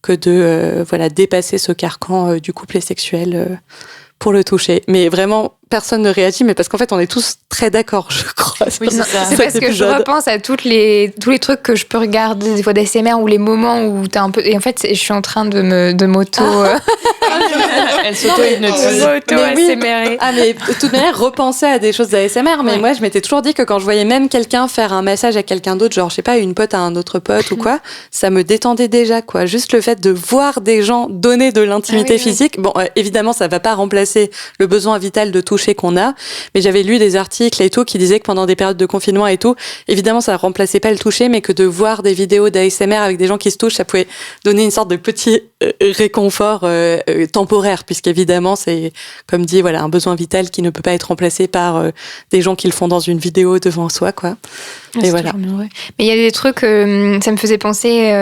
que de dépasser ce carcan du couple sexuel pour le toucher. Mais vraiment, personne ne réagit, mais parce qu'en fait, on est tous très d'accord, je crois. Oui, c'est ça. C'est parce que je repense à tous les trucs que je peux regarder des fois d'ASMR, ou les moments où t'as un peu... Et en fait, je suis en train de m'auto... Elle s'auto-hypnotise. Mais de toute manière, repenser à des choses d'ASMR. Mais moi, je m'étais toujours dit que quand je voyais même quelqu'un faire un massage à quelqu'un d'autre, genre, je sais pas, une pote à un autre pote ou quoi, ça me détendait déjà, quoi. Juste le fait de voir des gens donner de l'intimité physique. Bon, évidemment, ça va pas remplacer le besoin vital de toucher qu'on a. Mais j'avais lu des articles et tout qui disaient que pendant des périodes de confinement et tout, évidemment, ça remplaçait pas le toucher, mais que de voir des vidéos d'ASMR avec des gens qui se touchent, ça pouvait donner une sorte de petit réconfort temporaire, puisqu'évidemment, c'est, comme dit, voilà, un besoin vital qui ne peut pas être remplacé par des gens qui le font dans une vidéo devant soi, quoi. Et voilà. Mais il y a des trucs, ça me faisait penser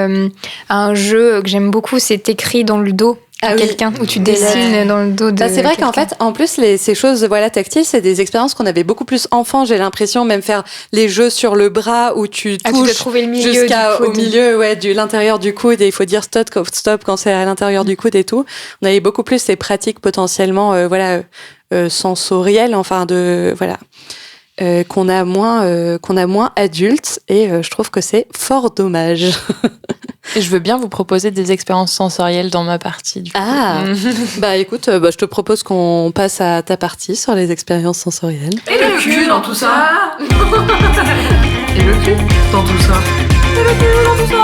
à un jeu que j'aime beaucoup, c'est écrit dans le dos. à quelqu'un, où tu dessines dans le dos de c'est vrai quelqu'un. qu'en fait, en plus, ces choses tactiles, c'est des expériences qu'on avait beaucoup plus enfant, j'ai l'impression, même faire les jeux sur le bras où tu tu dois touches trouver le milieu jusqu'au du coude. milieu, de l'intérieur du coude, et il faut dire stop quand c'est à l'intérieur du coude et tout. On avait beaucoup plus ces pratiques potentiellement, sensorielles, qu'on a moins adultes, et je trouve que c'est fort dommage. Et je veux bien vous proposer des expériences sensorielles dans ma partie. Du coup. Ah, écoute, je te propose qu'on passe à ta partie sur les expériences sensorielles. Et le cul dans tout ça. Et le cul dans tout ça. Et le cul dans tout ça.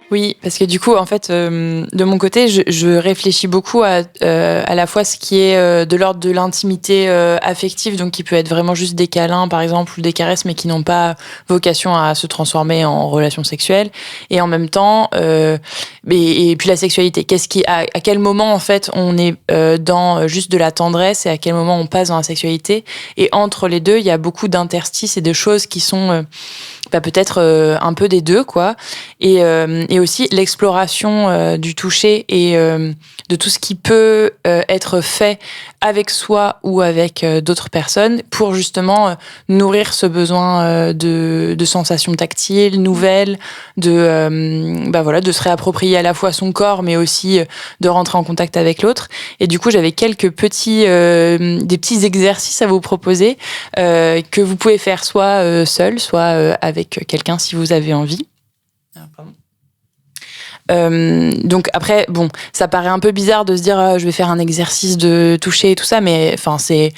Oui, parce que du coup, en fait, de mon côté, je réfléchis beaucoup à la fois ce qui est de l'ordre de l'intimité affective, donc qui peut être vraiment juste des câlins, par exemple, ou des caresses, mais qui n'ont pas vocation à se transformer en relation sexuelle. Et en même temps, et puis la sexualité. À quel moment, en fait, on est dans juste de la tendresse et à quel moment on passe dans la sexualité. Et entre les deux, il y a beaucoup d'interstices et de choses qui sont peut-être un peu des deux, quoi. Et aussi l'exploration du toucher et de tout ce qui peut être fait avec soi ou avec d'autres personnes pour justement nourrir ce besoin de sensations tactiles, nouvelles, de se réapproprier à la fois son corps, mais aussi de rentrer en contact avec l'autre. Et du coup, j'avais quelques des petits exercices à vous proposer que vous pouvez faire soit seul, soit avec quelqu'un si vous avez envie. Donc après, ça paraît un peu bizarre de se dire je vais faire un exercice de toucher et tout ça, mais enfin c'est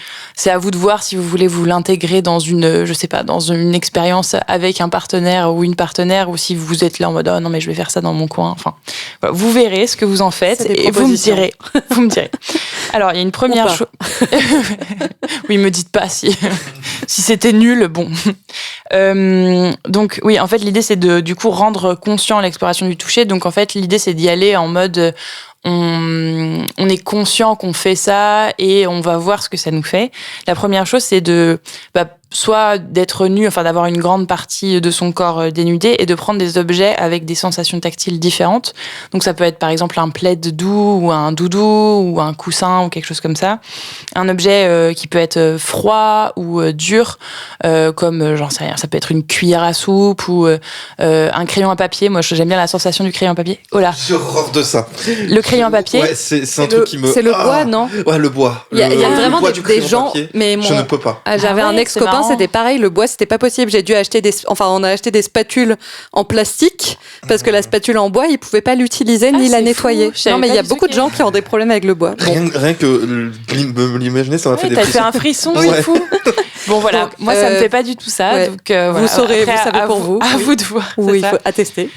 à vous de voir si vous voulez vous l'intégrer dans dans une expérience avec un partenaire ou une partenaire, ou si vous êtes là en mode non mais je vais faire ça dans mon coin. Enfin, voilà, vous verrez ce que vous en faites et vous me direz. Alors il y a une première chose. Oui, me dites pas si c'était nul. Bon. Donc oui, en fait l'idée c'est de du coup rendre conscient l'exploration du toucher. Donc en fait l'idée c'est d'y aller en mode on est conscient qu'on fait ça et on va voir ce que ça nous fait. La première chose c'est de soit d'être nu, enfin d'avoir une grande partie de son corps dénudé et de prendre des objets avec des sensations tactiles différentes. Donc ça peut être par exemple un plaid doux ou un doudou ou un coussin ou quelque chose comme ça. Un objet qui peut être froid ou dur, comme j'en sais rien, ça peut être une cuillère à soupe ou un crayon à papier. Moi j'aime bien la sensation du crayon à papier. Oh là, j'ai horreur de ça. Le crayon à papier. Ouais, c'est un truc qui me. C'est le bois, non? Ouais, le bois. Il y a vraiment bois des gens, mais je ne peux pas. J'avais un ex-copain, c'était pareil, le bois c'était pas possible. J'ai dû acheter on a acheté des spatules en plastique parce que la spatule en bois, il pouvait pas l'utiliser ni la nettoyer. Non, mais il y a beaucoup de gens qui ont des problèmes avec le bois. Rien que l'imaginer, ça m'a fait des frissons. frissons. T'as fait un frisson, Ouais. c'est fou. Bon voilà, Donc, moi ça me fait pas du tout ça, ouais. donc voilà. Vous saurez, Après, vous savez pour vous. À vous de voir. Oui, c'est il ça. faut attester.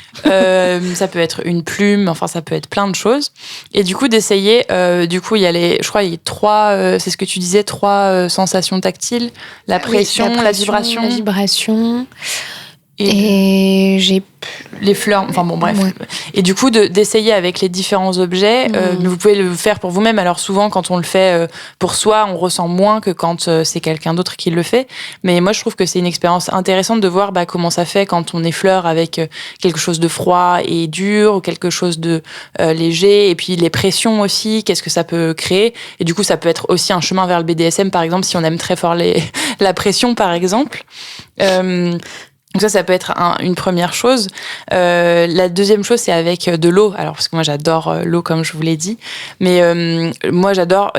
Ça peut être une plume, enfin ça peut être plein de choses. Et du coup d'essayer, il y a il y a trois, c'est ce que tu disais, trois sensations tactiles, la pression, la vibration. La vibration. Et j'ai les fleurs, enfin bon bref. Ouais. Et du coup d'essayer avec les différents objets, vous pouvez le faire pour vous-même. Alors souvent quand on le fait pour soi, on ressent moins que quand c'est quelqu'un d'autre qui le fait. Mais moi je trouve que c'est une expérience intéressante de voir comment ça fait quand on effleure avec quelque chose de froid et dur ou quelque chose de léger. Et puis les pressions aussi, qu'est-ce que ça peut créer. Et du coup ça peut être aussi un chemin vers le BDSM par exemple si on aime très fort la pression par exemple. Donc ça peut être une première chose. La deuxième chose, c'est avec de l'eau. Alors parce que moi j'adore l'eau comme je vous l'ai dit, mais moi j'adore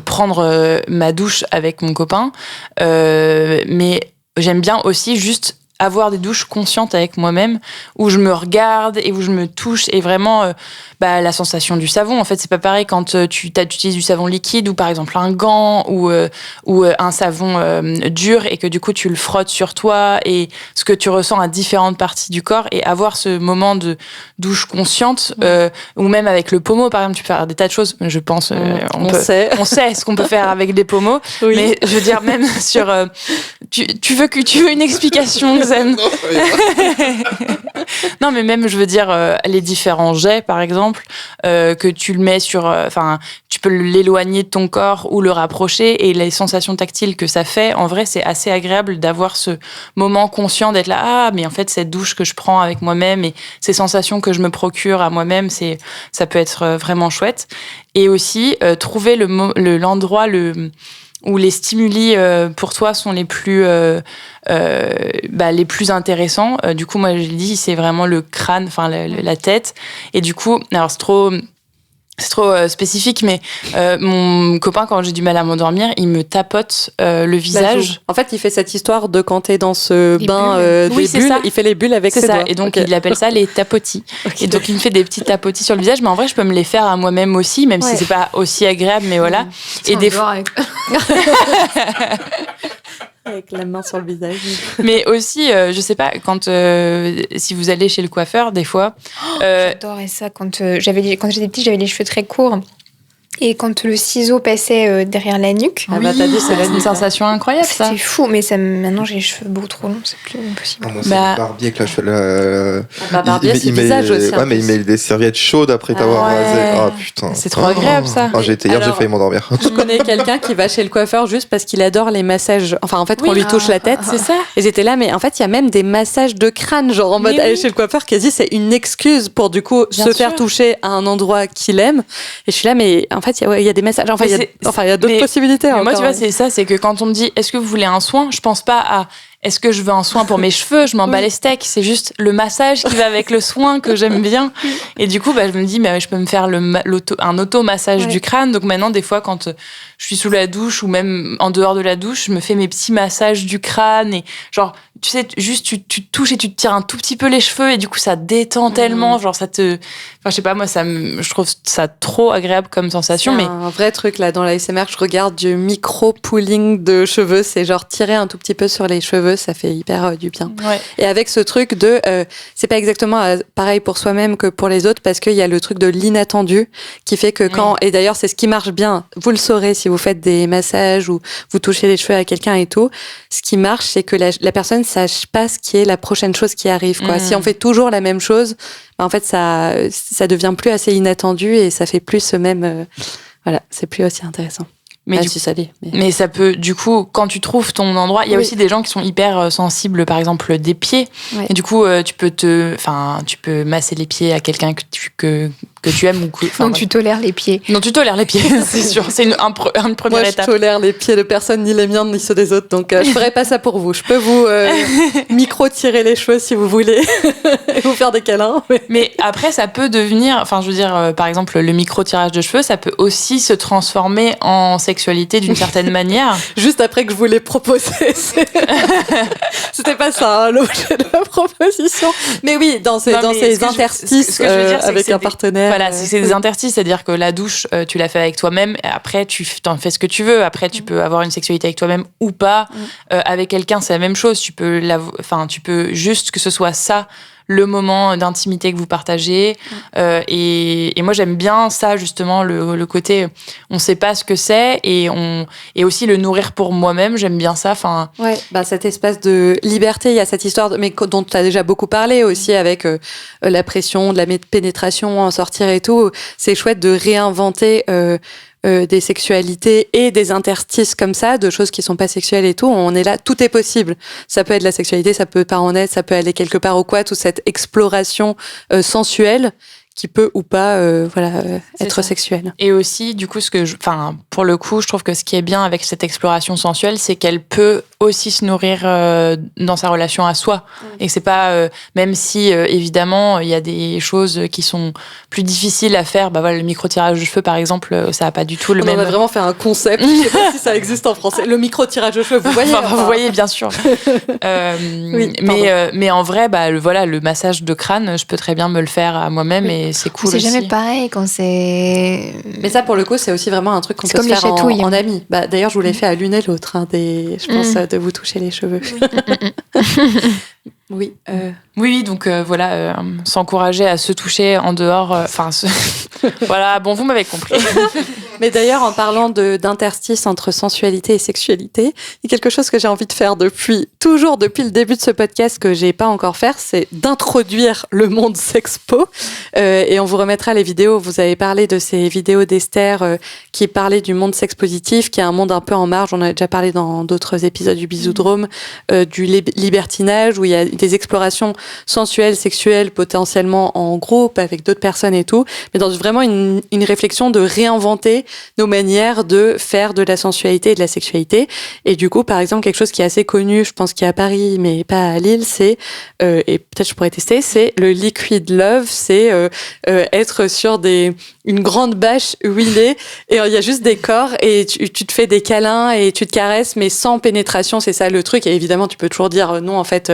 prendre ma douche avec mon copain, mais j'aime bien aussi juste avoir des douches conscientes avec moi-même où je me regarde et où je me touche et vraiment la sensation du savon. En fait, c'est pas pareil quand tu utilises du savon liquide ou par exemple un gant ou un savon dur et que du coup tu le frottes sur toi et ce que tu ressens à différentes parties du corps et avoir ce moment de douche consciente ou même avec le pommeau par exemple, tu peux faire des tas de choses. Je pense on sait ce qu'on peut faire avec des pommeaux, oui. Mais je veux dire même sur tu veux une explication Zen. Non mais même je veux dire les différents jets par exemple que tu le mets sur peux l'éloigner de ton corps ou le rapprocher, et les sensations tactiles que ça fait, en vrai, c'est assez agréable d'avoir ce moment conscient d'être là, ah, mais en fait, cette douche que je prends avec moi-même et ces sensations que je me procure à moi-même, ça peut être vraiment chouette. Et aussi, trouver l'endroit où les stimuli pour toi sont les plus intéressants. Du coup, moi, je l'ai dit, c'est vraiment le crâne, enfin la tête. Et du coup, alors c'est trop spécifique, mais mon copain, quand j'ai du mal à m'endormir, il me tapote le visage. En fait, il fait cette histoire de quand t'es dans ce bain Oui, des c'est bulles, ça. il fait les bulles avec C'est ses ça, doigts. et donc Ok. il appelle ça les tapotis. Ok. Et donc il me fait des petits tapotis sur le visage, mais en vrai, je peux me les faire à moi-même aussi, même Ouais. si c'est pas aussi agréable, mais voilà. Et Et des fois. Avec la main sur le visage. Mais aussi, je sais pas, quand si vous allez chez le coiffeur, des fois. J'adorais ça quand j'étais petite, j'avais les cheveux très courts. Et quand le ciseau passait derrière la nuque, Ah bah, t'as dit, c'est la une nuque, sensation incroyable, ça. c'était fou. Mais maintenant, j'ai les cheveux beaucoup trop longs, c'est plus possible. Ah, moi, c'est Bah- le barbier que là, je fais Barbier, c'est met, visage aussi. Ouais, mais il met des serviettes chaudes après Ah t'avoir ouais. rasé. Ah putain. C'est trop agréable, ça. Ah, j'ai été hier, j'ai Alors- failli m'endormir. Je connais quelqu'un qui va chez le coiffeur juste parce qu'il adore les massages. Enfin, en fait, qu'on Oui. lui touche la tête. C'est ça. Et j'étais là, mais en fait, il y a même des massages de crâne, genre en Mais mode aller oui. chez le coiffeur, quasi, c'est une excuse pour du coup Bien se faire sûr. toucher à un endroit qu'il aime. Et je suis là, mais en fait, il y a des massages. Enfin, Mais il y a d'autres mais- possibilités. Mais moi, tu encore. vois, c'est ça, c'est que quand on me dit, est-ce que vous voulez un soin, je pense pas à, est-ce que je veux un soin pour mes cheveux, je m'en bats les steaks, c'est juste le massage qui va avec le soin que j'aime bien. Et du coup, je me dis, mais je peux me faire un auto-massage Ouais. du crâne. Donc maintenant, des fois, quand je suis sous la douche ou même en dehors de la douche, je me fais mes petits massages du crâne et genre, tu sais, juste tu touches et tu te tires un tout petit peu les cheveux et du coup, ça détend tellement, genre ça te... Enfin, je sais pas, moi, je trouve ça trop agréable comme sensation, C'est mais... un vrai truc là dans la SMR, je regarde du micro-pooling de cheveux, c'est genre tirer un tout petit peu sur les cheveux, ça fait hyper du bien. Ouais. Et avec ce truc de, c'est pas exactement pareil pour soi-même que pour les autres, parce qu'il y a le truc de l'inattendu qui fait que quand, et d'ailleurs c'est ce qui marche bien, vous le saurez si vous faites des massages ou vous touchez les cheveux à quelqu'un et tout, ce qui marche c'est que la personne sache pas ce qui est la prochaine chose qui arrive, quoi. Si on fait toujours la même chose, bah, en fait ça devient plus assez inattendu et ça fait plus même, voilà, c'est plus aussi intéressant. Mais Si ça l'est. Mais ça peut, du coup, quand tu trouves ton endroit, il y a Oui. aussi des gens qui sont hyper sensibles, par exemple, des pieds. Ouais. Et du coup, tu peux masser les pieds à quelqu'un que tu aimes ou que, Donc tu tolères les pieds. non, tu tolères les pieds, c'est sûr. C'est une première Moi, je étape. tolère les pieds de personne, ni les miens, ni ceux des autres. Donc, je ferai pas ça pour vous. Je peux vous micro-tirer les cheveux si vous voulez et vous faire des câlins. Mais après, ça peut devenir, enfin, je veux dire, par exemple, le micro-tirage de cheveux, ça peut aussi se transformer en sexualité d'une certaine manière. Juste après que je vous l'ai proposé. C'était pas ça, hein, l'objet de la proposition. Mais oui, dans ces Non, mais ce que je- interstices ce que je veux dire, c'est que avec c'est un des- partenaire. Voilà, c'est des interstices, c'est-à-dire que la douche, tu l'as fait avec toi-même, et après, tu t'en fais ce que tu veux. Après, tu peux avoir une sexualité avec toi-même ou pas. Avec quelqu'un, c'est la même chose. Tu peux juste que ce soit ça, le moment d'intimité que vous partagez. Et moi, j'aime bien ça, justement, le côté, on sait pas ce que c'est, et aussi le nourrir pour moi-même, j'aime bien ça. Enfin, Ouais, bah cet espace de liberté, il y a cette histoire, mais dont tu as déjà beaucoup parlé aussi avec la pression, de la pénétration, en sortir et tout. C'est chouette de réinventer des sexualités et des interstices comme ça, de choses qui sont pas sexuelles et tout. On est là, tout est possible. Ça peut être la sexualité, ça peut pas en être, ça peut aller quelque part au quoi, toute cette exploration sensuelle qui peut ou pas C'est être ça. sexuelle. et aussi, du coup, pour le coup, je trouve que ce qui est bien avec cette exploration sensuelle, c'est qu'elle peut aussi se nourrir dans sa relation à soi. Et que c'est pas, même si évidemment il y a des choses qui sont plus difficiles à faire. Bah voilà, le micro-tirage de cheveux, par exemple, ça a pas du tout le On même. en a vraiment fait un concept. Je sais pas si ça existe en français. Le micro-tirage de cheveux, vous voyez. Enfin, vous voyez, bien sûr. Oui, mais en vrai, le massage de crâne, je peux très bien me le faire à moi-même, Oui. et c'est cool C'est aussi. jamais pareil quand c'est. Mais ça, pour le coup, c'est aussi vraiment un truc qu'on C'est peut comme se les faire chatouilles. en ami. Bah, d'ailleurs, je vous l'ai fait à l'une et l'autre, je pense, de vous toucher les cheveux. Oui. Oui, donc s'encourager à se toucher en dehors. Voilà, bon, vous m'avez compris. Mais d'ailleurs, en parlant d'interstice entre sensualité et sexualité, il y a quelque chose que j'ai envie de faire depuis le début de ce podcast que j'ai pas encore fait, c'est d'introduire le monde sexpo. Et on vous remettra les vidéos. Vous avez parlé de ces vidéos d'Esther qui parlaient du monde sexpositif, qui est un monde un peu en marge. On a déjà parlé dans d'autres épisodes du Bisoudrome, du libertinage, où il y a des explorations sensuelles, sexuelles, potentiellement en groupe, avec d'autres personnes et tout. Mais dans vraiment une réflexion de réinventer nos manières de faire de la sensualité et de la sexualité. Et du coup, par exemple, quelque chose qui est assez connu, je pense qu'il y a à Paris, mais pas à Lille, c'est, et peut-être je pourrais tester, c'est le liquid love, c'est être sur une grande bâche huilée et il y a juste des corps et tu te fais des câlins et tu te caresses mais sans pénétration, c'est ça le truc. Et évidemment tu peux toujours dire non en fait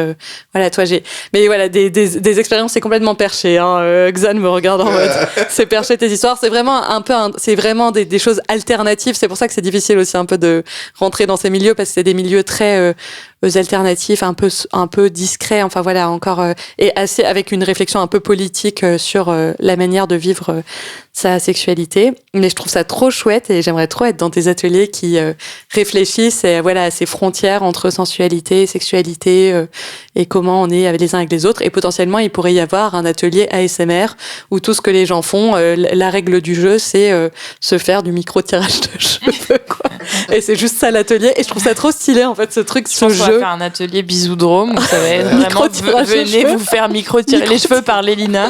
voilà toi mais voilà des expériences, c'est complètement perché hein. Xan me regarde en mode c'est perché tes histoires, c'est vraiment c'est vraiment des choses alternatives. C'est pour ça que c'est difficile aussi un peu de rentrer dans ces milieux parce que c'est des milieux très alternatifs, un peu discrets, enfin voilà encore et assez avec une réflexion un peu politique sur la manière de vivre sa sexualité. Mais je trouve ça trop chouette et j'aimerais trop être dans des ateliers qui réfléchissent à ces frontières entre sensualité, sexualité et comment on est les uns avec les autres. Et potentiellement, il pourrait y avoir un atelier ASMR où tout ce que les gens font, la règle du jeu, c'est se faire du micro-tirage de cheveux, quoi. Et c'est juste ça l'atelier. Et je trouve ça trop stylé, en fait, ce truc, ce jeu. On va faire un atelier Bisoudrome où ça va être vraiment venez vous faire micro-tirer les cheveux par Lélina.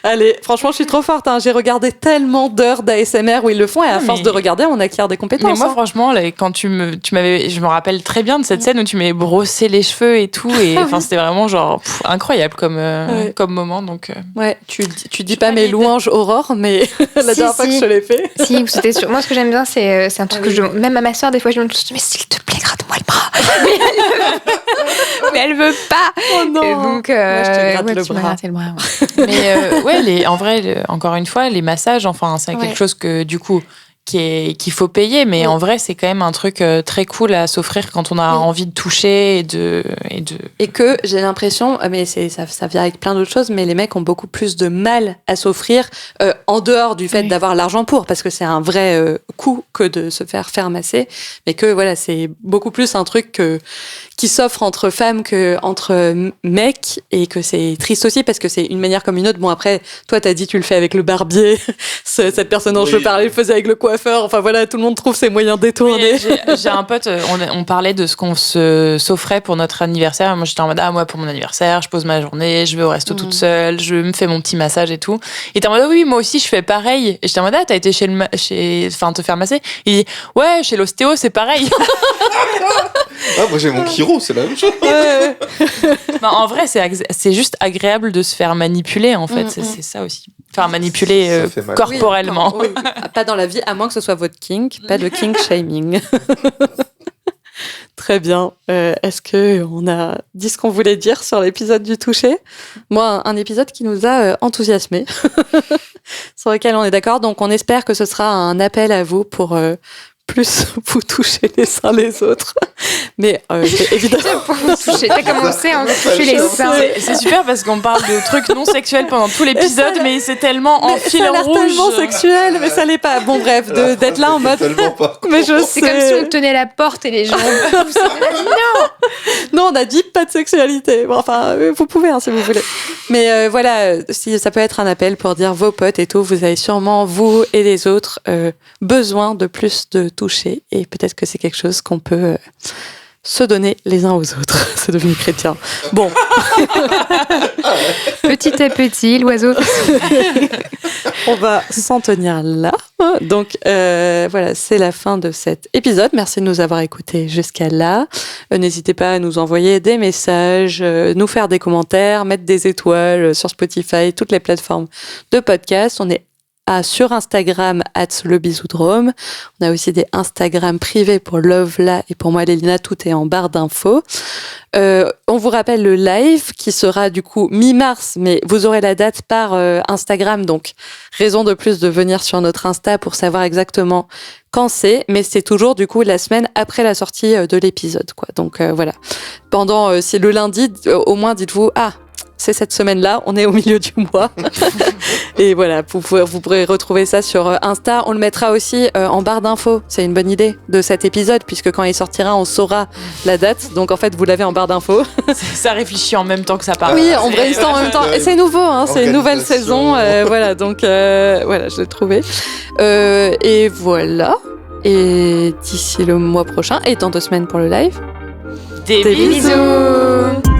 Allez, franchement, je suis trop forte. Hein. J'ai regardé tellement d'heures d'ASMR où ils le font et à force de regarder, on acquiert des compétences. Mais moi, franchement, quand tu m'avais, je me rappelle très bien de cette scène où tu m'avais brossé les cheveux et tout, et enfin, c'était vraiment genre incroyable comme moment. Donc, ouais, tu dis pas mes louanges Aurore, mais la dernière fois que je l'ai fait. Si, c'était sûr. Moi, ce que j'aime bien, c'est un truc que même à ma soeur, des fois, je me dis mais s'il te plaît, gratte-moi le bras. Mais elle veut pas. Oh non. Et donc, moi, je te gratte le tu bras. m'as gratté le bras. Ouais. Mais en vrai, encore une fois, les massages, enfin, c'est quelque chose que du coup qu'il faut payer, mais en vrai, c'est quand même un truc très cool à s'offrir quand on a envie de toucher et que j'ai l'impression, mais ça vient avec plein d'autres choses, mais les mecs ont beaucoup plus de mal à s'offrir en dehors du fait d'avoir l'argent pour, parce que c'est un vrai coût que de se faire masser, mais que voilà, c'est beaucoup plus un truc qui s'offre entre femmes que entre mecs, et que c'est triste aussi parce que c'est une manière comme une autre. Bon, après, toi, t'as dit tu le fais avec le barbier, cette personne dont je parlais le faisait avec le coiffeur. Enfin voilà, tout le monde trouve ses moyens détournés. Oui, j'ai un pote, on parlait de ce qu'on s'offrait pour notre anniversaire. Moi, j'étais en mode moi pour mon anniversaire, je pose ma journée, je vais au resto toute seule, je me fais mon petit massage et tout. Et t'es en mode oui, moi aussi je fais pareil. Et j'étais en mode t'as été te faire masser. Il dit ouais, chez l'ostéo c'est pareil. Moi j'ai mon chiro, c'est la même chose. Non, en vrai, c'est juste agréable de se faire manipuler, en fait. C'est ça aussi. Faire manipuler corporellement. Oui, pas dans la vie, à moins que ce soit votre kink, pas de kink shaming. Très bien. Est-ce qu'on a dit ce qu'on voulait dire sur l'épisode du toucher ? Moi, un épisode qui nous a enthousiasmés, sur lequel on est d'accord. Donc, on espère que ce sera un appel à vous pour plus vous toucher les uns les autres. Mais évidemment... Pour vous toucher. T'as commencé à en toucher les seins. C'est super parce qu'on parle de trucs non sexuels pendant tout l'épisode, mais c'est tellement en fil rouge. C'est tellement sexuel, mais ça l'est pas. Bon, bref, d'être là en mode... Mais je sais. C'est comme si on tenait la porte et les gens... Non, on a dit pas de sexualité. Bon, enfin, vous pouvez, si vous voulez. Mais voilà, si ça peut être un appel pour dire vos potes et tout, vous avez sûrement, vous et les autres, besoin de plus de toucher. Et peut-être que c'est quelque chose qu'on peut se donner les uns aux autres. C'est devenu chrétien. Bon. Petit à petit, l'oiseau... On va s'en tenir là. Donc voilà, c'est la fin de cet épisode. Merci de nous avoir écoutés jusqu'à là. N'hésitez pas à nous envoyer des messages, nous faire des commentaires, mettre des étoiles sur Spotify, toutes les plateformes de podcast. On est sur Instagram @lebisoudrome. On a aussi des Instagram privés pour Lovela et pour moi Lélina, tout est en barre d'infos. On vous rappelle le live qui sera du coup mi-mars, mais vous aurez la date par Instagram, donc raison de plus de venir sur notre Insta pour savoir exactement quand c'est, mais c'est toujours du coup la semaine après la sortie de l'épisode, quoi. Donc voilà. Pendant, c'est le lundi, au moins dites-vous c'est cette semaine-là, on est au milieu du mois. Et voilà, vous pourrez retrouver ça sur Insta. On le mettra aussi en barre d'infos. C'est une bonne idée de cet épisode, puisque quand il sortira, on saura la date. Donc en fait, vous l'avez en barre d'infos. Ça réfléchit en même temps que ça part. Oui, on brainstorm en même temps. Et c'est nouveau, hein, c'est une nouvelle saison. Voilà, donc voilà, je l'ai trouvé. Et voilà. Et d'ici le mois prochain, et dans 2 semaines pour le live. Des bisous.